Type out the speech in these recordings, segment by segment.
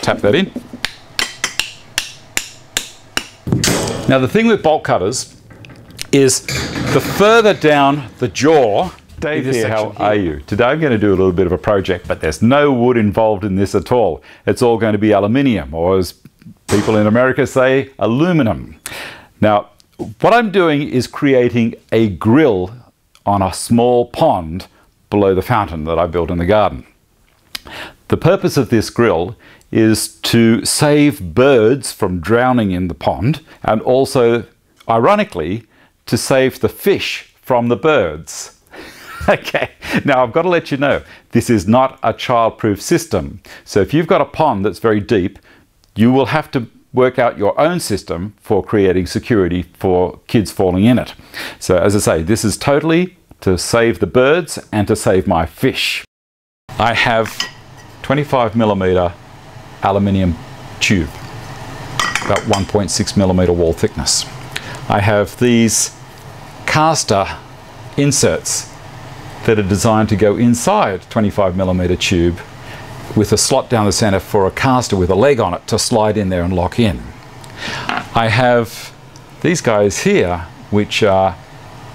tap that in. Now the thing with bolt cutters is the further down the jaw. Dave here, how are you? Today I'm going to do a little bit of a project, but there's no wood involved in this at all. It's all going to be aluminium, or as people in America say, aluminum. Now, what I'm doing is creating a grill on a small pond below the fountain that I built in the garden. The purpose of this grill is to save birds from drowning in the pond, and also, ironically, to save the fish from the birds. Okay, now I've got to let you know, this is not a child-proof system. So if you've got a pond that's very deep, you will have to work out your own system for creating security for kids falling in it. So as I say, this is totally to save the birds and to save my fish. I have 25mm aluminium tube, about 1.6mm wall thickness. I have these caster inserts that are designed to go inside 25mm tube with a slot down the center for a caster with a leg on it to slide in there and lock in. I have these guys here, which are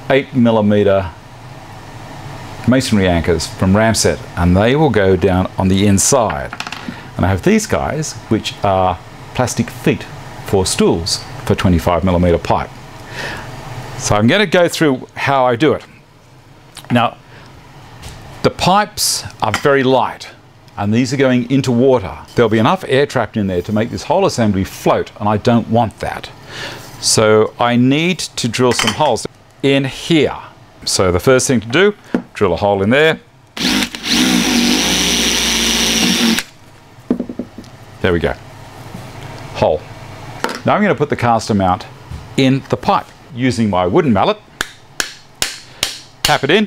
8mm masonry anchors from Ramset, and they will go down on the inside. And I have these guys, which are plastic feet for stools for 25mm pipe. So I'm going to go through how I do it. Now, the pipes are very light, and these are going into water. There'll be enough air trapped in there to make this whole assembly float, and I don't want that. So I need to drill some holes in here. So the first thing to do, drill a hole in there. There we go. Hole. Now I'm going to put the caster mount in the pipe using my wooden mallet. Tap it in.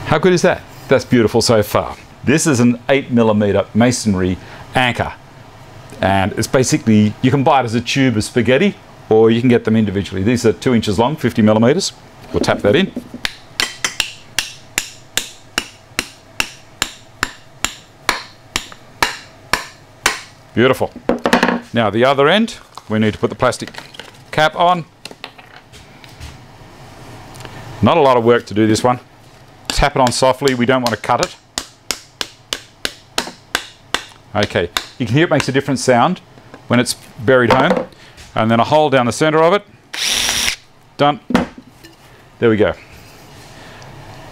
How good is that? That's beautiful so far. This is an 8mm masonry anchor, and it's basically, you can buy it as a tube of spaghetti, or you can get them individually. These are 2 inches long, 50mm. We'll tap that in. Beautiful. Now the other end, we need to put the plastic cap on. Not a lot of work to do this one. Tap it on softly, we don't want to cut it. Okay, you can hear it makes a different sound when it's buried home. And then a hole down the center of it. Done. There we go.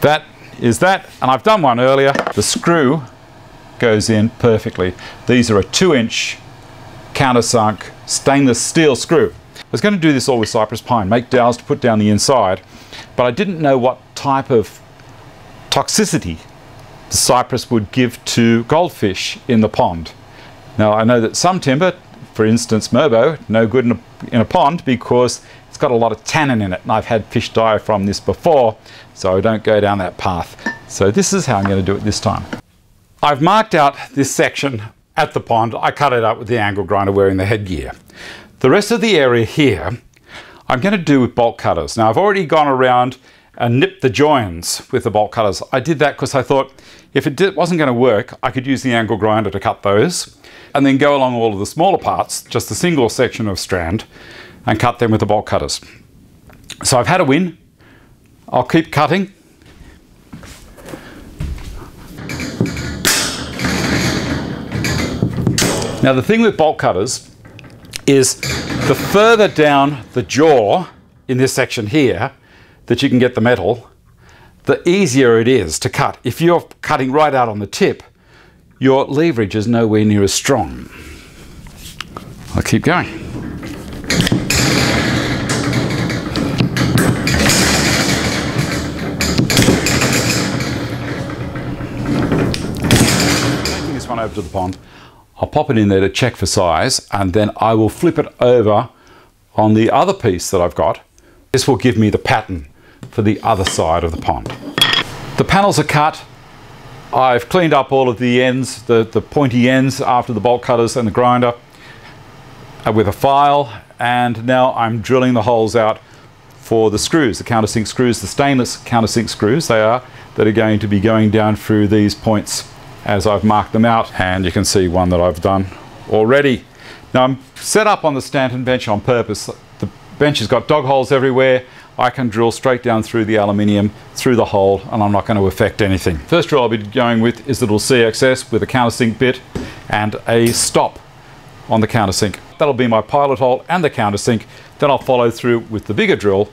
That is that, and I've done one earlier. The screw goes in perfectly. These are a 2-inch countersunk stainless steel screw. I was going to do this all with cypress pine, make dowels to put down the inside, but I didn't know what type of toxicity the cypress would give to goldfish in the pond. Now I know that some timber, for instance Merbo, no good in a pond because it's got a lot of tannin in it, and I've had fish die from this before, so I don't go down that path. So this is how I'm going to do it this time. I've marked out this section at the pond. I cut it out with the angle grinder wearing the headgear. The rest of the area here I'm going to do with bolt cutters. Now I've already gone around and nipped the joins with the bolt cutters. I did that because I thought if it wasn't going to work, I could use the angle grinder to cut those and then go along all of the smaller parts, just a single section of strand, and cut them with the bolt cutters. So I've had a win. I'll keep cutting. Now the thing with bolt cutters is the further down the jaw in this section here that you can get the metal, the easier it is to cut. If you're cutting right out on the tip, your leverage is nowhere near as strong. I'll keep going. Taking this one over to the pond, I'll pop it in there to check for size, and then I will flip it over on the other piece that I've got. This will give me the pattern for the other side of the pond. The panels are cut. I've cleaned up all of the ends, the pointy ends after the bolt cutters and the grinder with a file, and now I'm drilling the holes out for the screws, the countersink screws, the stainless countersink screws they are, that are going to be going down through these points as I've marked them out. And you can see one that I've done already. Now I'm set up on the Stanton bench on purpose. The bench has got dog holes everywhere. I can drill straight down through the aluminium, through the hole, and I'm not going to affect anything. First drill I'll be going with is the little CXS with a countersink bit and a stop on the countersink. That'll be my pilot hole and the countersink. Then I'll follow through with the bigger drill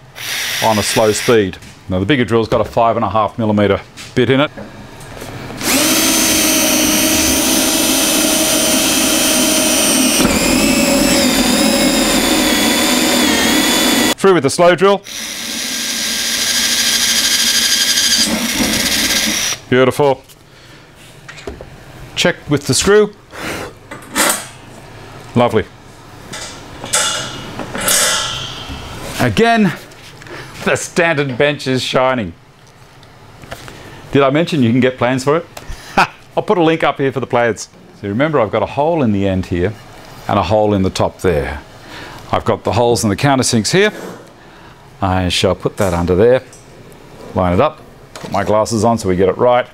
on a slow speed. Now the bigger drill's got a 5.5mm bit in it. Through with the slow drill. Beautiful. Check with the screw. Lovely. Again, the Stanton bench is shining. Did I mention you can get plans for it? I'll put a link up here for the plans. So remember, I've got a hole in the end here and a hole in the top there. I've got the holes in the countersinks here. I shall put that under there, line it up, put my glasses on so we get it right,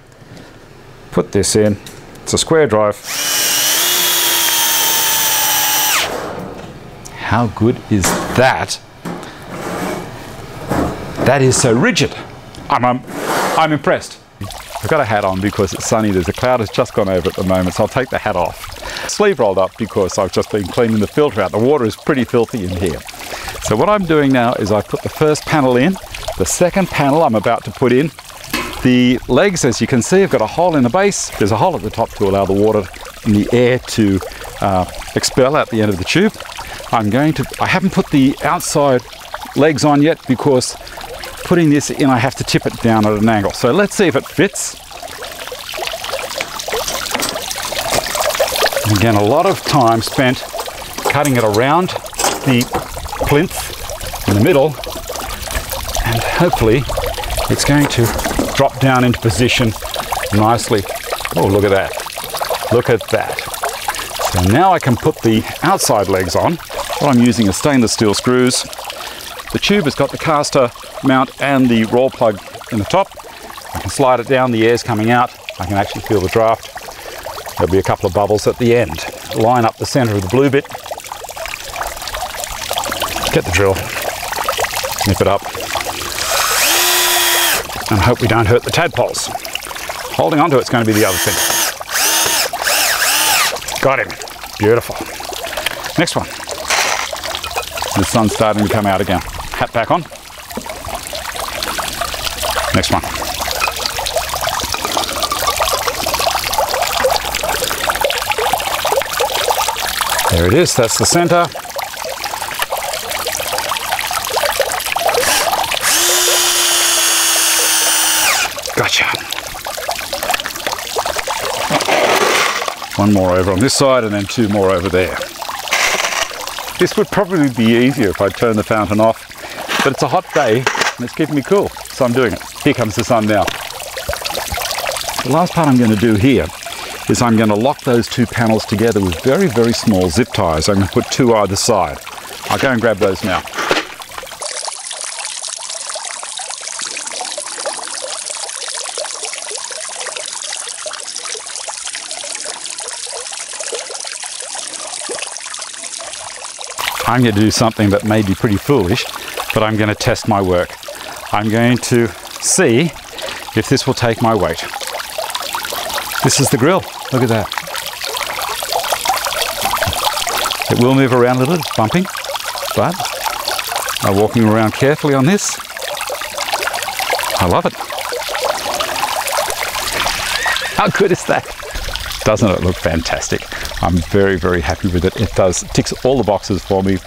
put this in. It's a square drive. How good is that? That is so rigid. I'm impressed. I've got a hat on because it's sunny. There's a cloud has just gone over at the moment, so I'll take the hat off. Sleeve rolled up because I've just been cleaning the filter out. The water is pretty filthy in here. So what I'm doing now is I put the first panel in. The second panel I'm about to put in. The legs, as you can see, have got a hole in the base. There's a hole at the top to allow the water and the air to expel out the end of the tube. I haven't put the outside legs on yet because putting this in I have to tip it down at an angle. So let's see if it fits. Again, a lot of time spent cutting it around the plinth in the middle, and hopefully it's going to drop down into position nicely. Oh, look at that. Look at that. So now I can put the outside legs on. What I'm using is stainless steel screws. The tube has got the caster mount and the roll plug in the top. I can slide it down, the air's coming out. I can actually feel the draft. There'll be a couple of bubbles at the end. Line up the center of the blue bit. Get the drill, nip it up, and hope we don't hurt the tadpoles. Holding onto it's going to be the other thing. Got him. Beautiful. Next one. The sun's starting to come out again. Hat back on. Next one. There it is. That's the center. Gotcha. One more over on this side and then two more over there. This would probably be easier if I turned the fountain off, but it's a hot day and it's keeping me cool, so I'm doing it. Here comes the sun now. The last part I'm going to do here is I'm going to lock those two panels together with very, very small zip ties. I'm going to put two either side. I'll go and grab those now. I'm going to do something that may be pretty foolish, but I'm going to test my work. I'm going to see if this will take my weight. This is the grill. Look at that. It will move around a little, it's bumping, but I'm walking around carefully on this. I love it. How good is that? Doesn't it look fantastic? I'm very, very happy with it. It ticks all the boxes for me.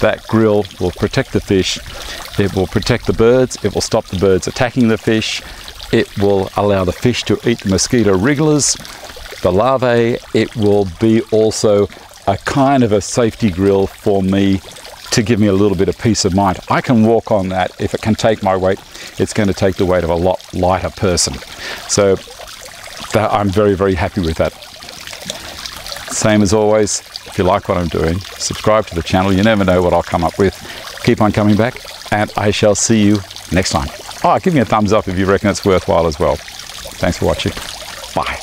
That grill will protect the fish. It will protect the birds. It will stop the birds attacking the fish. It will allow the fish to eat the mosquito wrigglers, the larvae. It will be also a kind of a safety grill for me to give me a little bit of peace of mind. I can walk on that. If it can take my weight, it's going to take the weight of a lot lighter person. So I'm very, very happy with that. Same as always, if you like what I'm doing, subscribe to the channel. You never know what I'll come up with. Keep on coming back, and I shall see you next time. Oh, give me a thumbs up if you reckon it's worthwhile as well. Thanks for watching. Bye.